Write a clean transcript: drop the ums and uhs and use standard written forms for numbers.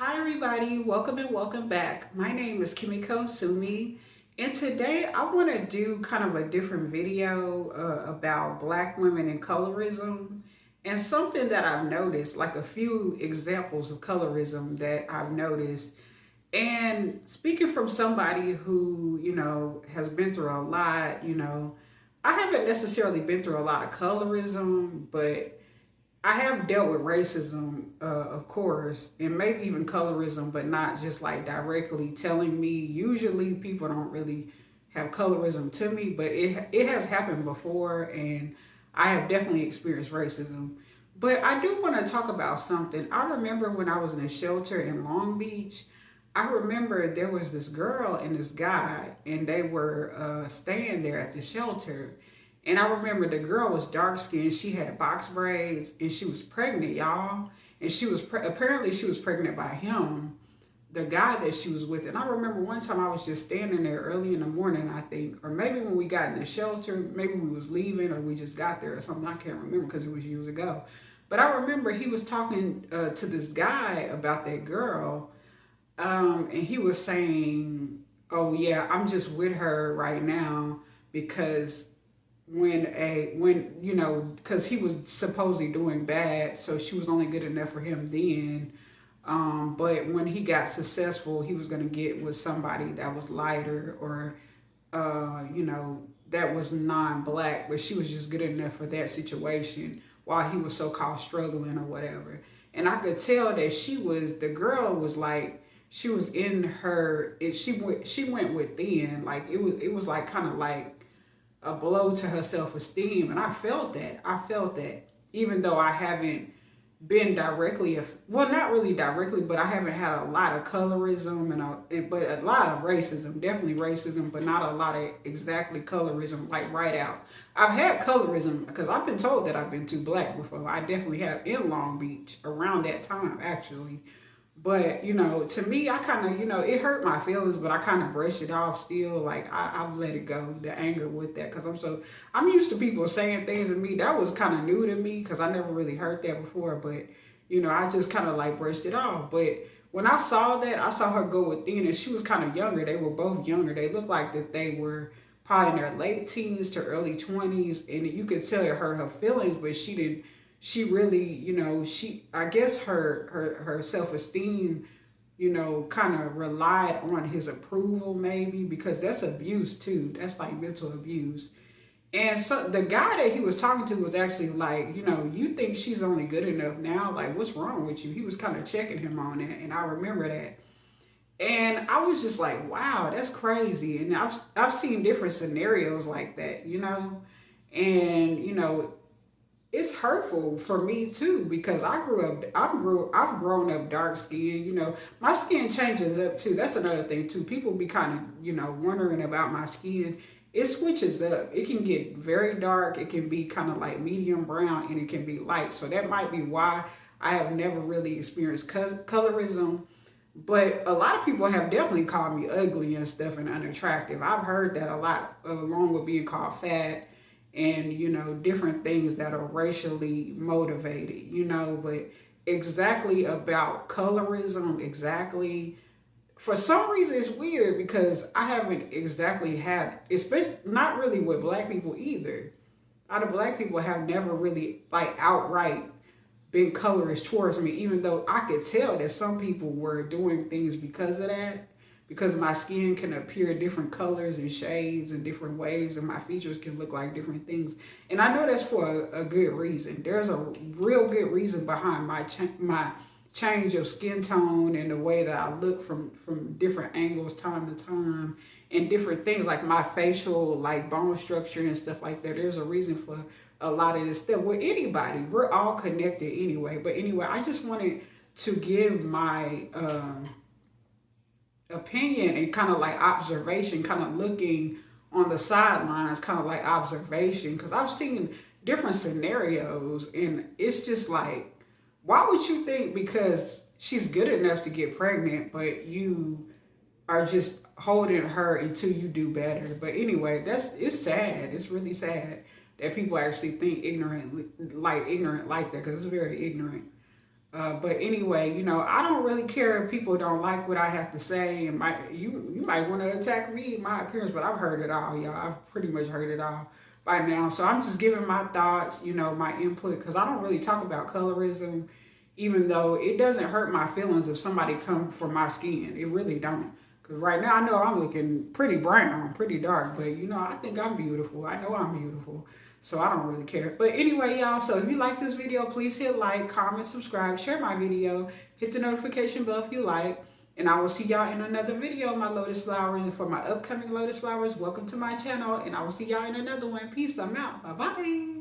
Hi everybody, welcome and welcome back. My name is Kimiko Sumi, and today I want to do kind of a different video about black women and colorism and something that I've noticed, like a few examples of colorism that I've noticed. And speaking from somebody who, has been through a lot, I haven't necessarily been through a lot of colorism, but I have dealt with racism, of course, and maybe even colorism, but not just like directly telling me. Usually, people don't really have colorism to me, but it has happened before, and I have definitely experienced racism. But I do want to talk about something. I remember when I was in a shelter in Long Beach. I remember there was this girl and this guy, and they were staying there at the shelter. And I remember the girl was dark skinned. She had box braids, and she was pregnant, y'all. And she was apparently she was pregnant by him, the guy that she was with. And I remember one time I was just standing there early in the morning, I think, or maybe when we got in the shelter, maybe we was leaving or we just got there or something. I can't remember because it was years ago. But I remember he was talking to this guy about that girl, and he was saying, "Oh yeah, I'm just with her right now because because he was supposedly doing bad, so she was only good enough for him then. But when he got successful, he was going to get with somebody that was lighter or that was non-black, but she was just good enough for that situation while he was so-called struggling or whatever. And I could tell that the girl was like, she was in her, she went within, like it was like kind of like a blow to her self-esteem. And I felt that even though I haven't been directly, well, not really directly, but I haven't had a lot of colorism but a lot of racism, definitely racism, but not a lot of exactly colorism, like right out. I've had colorism because I've been told that I've been too black before. I definitely have in Long Beach around that time, actually. But to me, I kind of, it hurt my feelings, but I kind of brushed it off still. Like I've let it go, the anger with that, because I'm used to people saying things to me that was kind of new to me because I never really heard that before. But I just kind of like brushed it off. But when I saw that, I saw her go within, and she was kind of younger. They were both younger. They looked like that they were probably in their late teens to early 20s, and you could tell it hurt her feelings, but she didn't, she really, she, I guess her self-esteem, kind of relied on his approval, maybe, because that's abuse too. That's like mental abuse. And so the guy that he was talking to was actually like, you think she's only good enough now? Like, what's wrong with you? He was kind of checking him on that, and I remember that. And I was just like, wow, that's crazy. And I've seen different scenarios like that, and it's hurtful for me too because I've grown up dark skinned. My skin changes up too. That's another thing too. People be kind of wondering about my skin. It switches up. It can get very dark. It can be kind of like medium brown, and it can be light. So that might be why I have never really experienced colorism. But a lot of people have definitely called me ugly and stuff and unattractive. I've heard that a lot, along with being called fat and different things that are racially motivated. But exactly about colorism, exactly, for some reason it's weird because I haven't exactly had, especially not really with black people either. A lot of black people have never really like outright been colorist towards me, even though I could tell that some people were doing things because of that, because my skin can appear different colors and shades in different ways, and my features can look like different things. And I know that's for a good reason. There's a real good reason behind my change of skin tone and the way that I look from different angles time to time, and different things like my facial like bone structure and stuff like that. There's a reason for a lot of this stuff with anybody. We're all connected anyway. But anyway, I just wanted to give my opinion and kind of like observation, kind of looking on the sidelines, kind of like observation, because I've seen different scenarios, and it's just like, why would you think because she's good enough to get pregnant, but you are just holding her until you do better? But anyway, it's sad. It's really sad that people actually think ignorant like that, because it's very ignorant. But anyway, you know, I don't really care if people don't like what I have to say, and you might want to attack me, my appearance, but I've heard it all, y'all. I've pretty much heard it all by now. So I'm just giving my thoughts, you know, my input, because I don't really talk about colorism, even though it doesn't hurt my feelings if somebody come for my skin. It really don't. Because right now I know I'm looking pretty brown, pretty dark, but you know, I think I'm beautiful. I know I'm beautiful. So I don't really care. But anyway, y'all, so if you like this video, please hit like, comment, subscribe, share my video, hit the notification bell if you like. And I will see y'all in another video, my lotus flowers. And for my upcoming lotus flowers, welcome to my channel. And I will see y'all in another one. Peace. I'm out. Bye-bye.